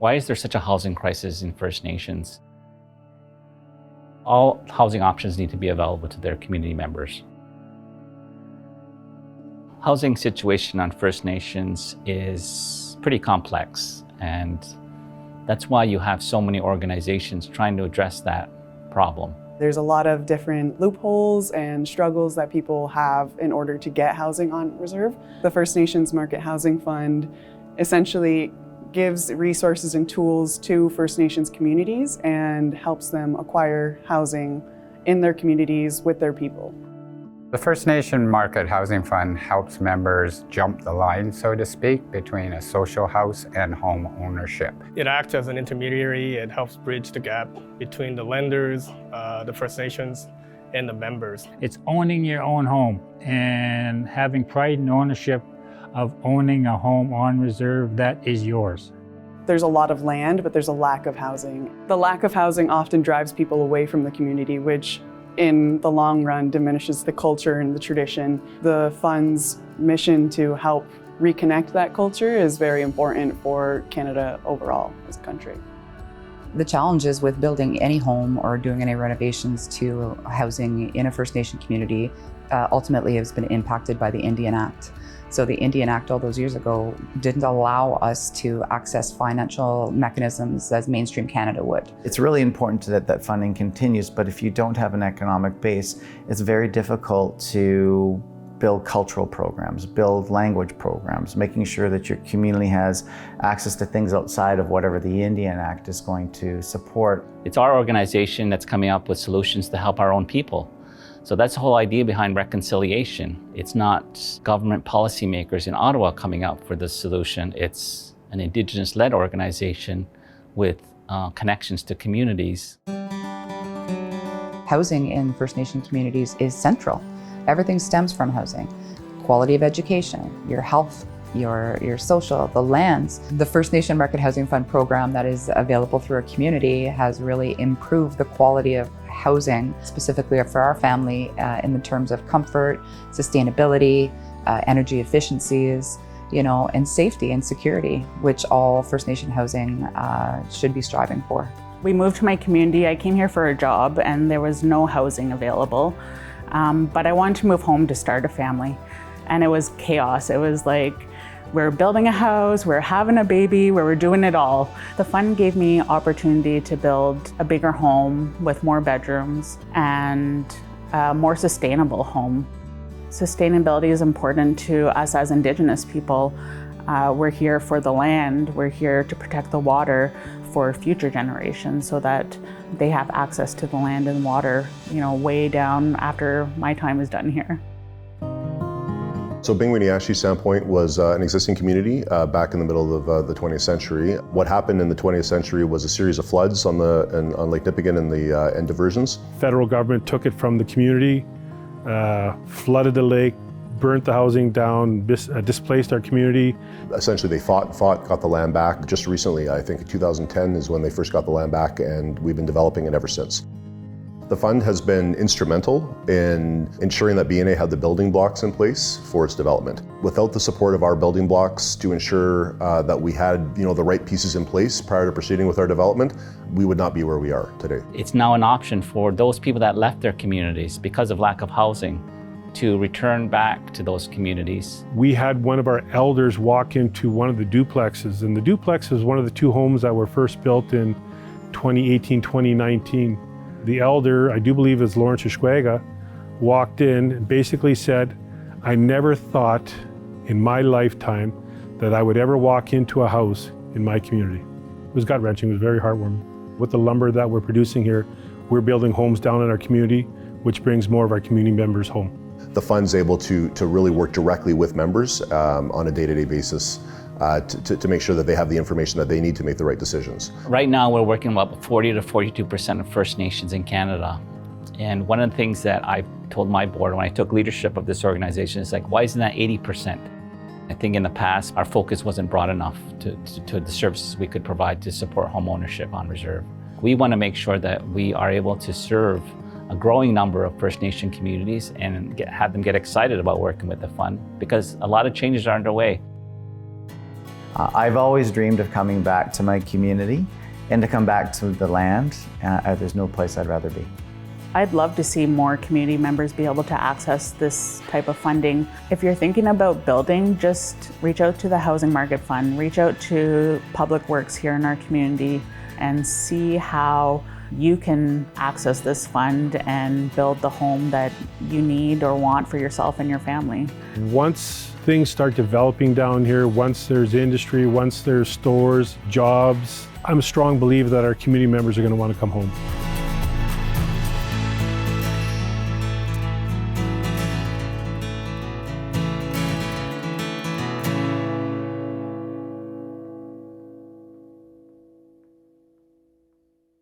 Why is there such a housing crisis in First Nations? All housing options need to be available to their community members. Housing situation on First Nations is pretty complex, and that's why you have so many organizations trying to address that problem. There's a lot of different loopholes and struggles that people have in order to get housing on reserve. The First Nations Market Housing Fund essentially gives resources and tools to First Nations communities and helps them acquire housing in their communities with their people. The First Nation Market Housing Fund helps members jump the line, so to speak, between a social house and home ownership. It acts as an intermediary. It helps bridge the gap between the lenders, the First Nations, and the members. It's owning your own home and having pride and ownership of owning a home on reserve that is yours. There's a lot of land, but there's a lack of housing. The lack of housing often drives people away from the community, which in the long run diminishes the culture and the tradition. The fund's mission to help reconnect that culture is very important for Canada overall as a country. The challenges with building any home or doing any renovations to housing in a First Nation community ultimately has been impacted by the Indian Act. So the Indian Act all those years ago didn't allow us to access financial mechanisms as mainstream Canada would. It's really important that that funding continues, but if you don't have an economic base, it's very difficult to build cultural programs, build language programs, making sure that your community has access to things outside of whatever the Indian Act is going to support. It's our organization that's coming up with solutions to help our own people. So that's the whole idea behind reconciliation. It's not government policymakers in Ottawa coming up for this solution. It's an Indigenous-led organization with connections to communities. Housing in First Nation communities is central. Everything stems from housing. Quality of education, your health, your social, the lands. The First Nation Market Housing Fund program that is available through our community has really improved the quality of housing, specifically for our family in the terms of comfort, sustainability, energy efficiencies, and safety and security, which all First Nation housing should be striving for. We moved to my community. I came here for a job and there was no housing available. But I wanted to move home to start a family, and it was chaos. It was like we were building a house, we were having a baby, we were doing it all. The fund gave me opportunity to build a bigger home with more bedrooms and a more sustainable home. Sustainability is important to us as Indigenous people. We're here for the land, we're here to protect the water for future generations so that they have access to the land and water, way down after my time is done here. So Bingwiniashi Sandpoint was an existing community back in the middle of the 20th century. What happened in the 20th century was a series of floods on Lake Nipigon and diversions. Federal government took it from the community, flooded the lake, burnt the housing down, displaced our community. Essentially they fought, got the land back. Just recently, I think 2010 is when they first got the land back, and we've been developing it ever since. The fund has been instrumental in ensuring that BNA had the building blocks in place for its development. Without the support of our building blocks to ensure that we had the right pieces in place prior to proceeding with our development, we would not be where we are today. It's now an option for those people that left their communities because of lack of housing to return back to those communities. We had one of our elders walk into one of the duplexes, and the duplex is one of the two homes that were first built in 2018, 2019. The elder, I do believe is Lawrence Ishquega, walked in and basically said, I never thought in my lifetime that I would ever walk into a house in my community. It was gut-wrenching, it was very heartwarming. With the lumber that we're producing here, we're building homes down in our community, which brings more of our community members home. The fund's able to really work directly with members on a day-to-day basis to make sure that they have the information that they need to make the right decisions. Right now we're working with about 40 to 42% of First Nations in Canada. And one of the things that I told my board when I took leadership of this organization is why isn't that 80%? I think in the past our focus wasn't broad enough to the services we could provide to support home ownership on reserve. We want to make sure that we are able to serve a growing number of First Nation communities and have them get excited about working with the fund, because a lot of changes are underway. I've always dreamed of coming back to my community and to come back to the land. There's no place I'd rather be. I'd love to see more community members be able to access this type of funding. If you're thinking about building, just reach out to the Housing Market Fund, reach out to Public Works here in our community and see how you can access this fund and build the home that you need or want for yourself and your family. Once things start developing down here, once there's industry, once there's stores, jobs, I'm a strong believer that our community members are going to want to come home.